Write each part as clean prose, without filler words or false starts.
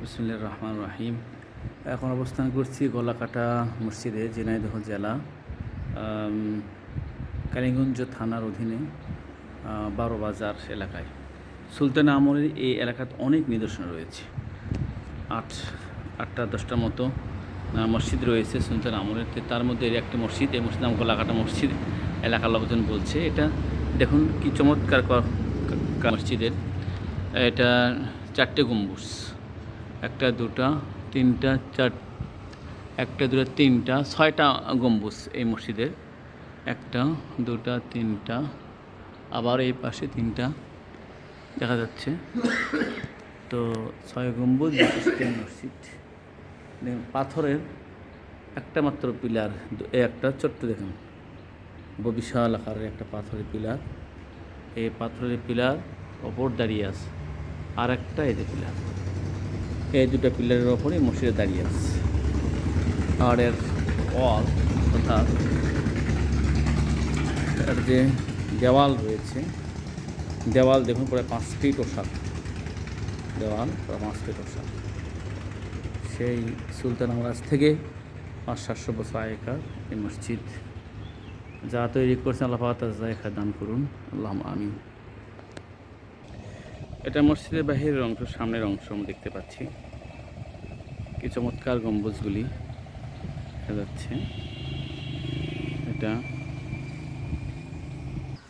বিসমিল্লাহির রহমানির রহিম। এখন অবস্থান করছি গলাকাটা মসজিদে, ঝিনাইদহ জেলা কালীগঞ্জ থানার অধীনে 12 বাজার এলাকায়। সুলতান আমলের এই এলাকাতে অনেক নিদর্শন রয়েছে। 8-10টার মতো মসজিদ রয়েছে সুলতান আমলের। তার মধ্যে এর একটি মসজিদ, এই মসজিদ নাম গলাকাটা মসজিদ। এলাকার লোকজন বলছে এটা দেখুন কি চমৎকার মসজিদের। এটা 4টে গম্বুজ, 1, 2, 3, 4, 1, 2, 3, 6টা গম্বুজ এই মসজিদের। 1, 2, 3, আবার এই পাশে 3টা দেখা যাচ্ছে। তো 6 গম্বুজ বিশিষ্ট মসজিদ। পাথরের একটা মাত্র পিলার, একটা ছোট্ট দেখুন বিশাল আকারের একটা পাথরের পিলার। এই পাথরের পিলার ওপর দাঁড়িয়ে আছে, আর একটা এই যে পিলার, এই দুটো পিলারের ওপরে মসজিদে দাঁড়িয়ে আছে। আর এর ওয়াল অর্থাৎ এর যে দেওয়াল রয়েছে, দেওয়াল দেখুন প্রায় 5 ফিট ওষার, দেওয়াল প্রায় 5 ফিট ওষার। সেই সুলতান আমরাজ থেকে 500-700 বছর আগেকার এই মসজিদ। যা তৈরি করছেন আল্লাহ পাক তার জায়গা দান করুন, আল্লাহ আমিন। এটা মসজিদের বাহিরের অংশ, সামনের অংশ আমরা দেখতে পাচ্ছি। কি চমৎকার গম্বুজগুলি দেখা যাচ্ছে।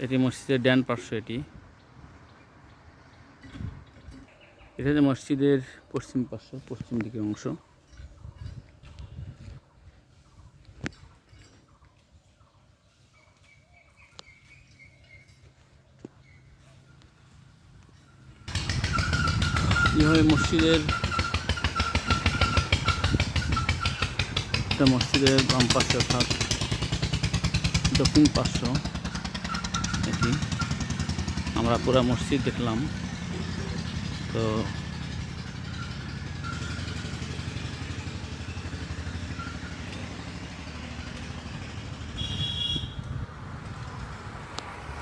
এটি মসজিদের ডান পার্শ্ব। এটা যে মসজিদের পশ্চিম পার্শ্ব, পশ্চিম দিকের অংশ। এইভাবে মসজিদের বাম পার্শ্ব অর্থাৎ দক্ষিণ পার্শ্ব। এটি আমরা পুরা মসজিদ দেখলাম। তো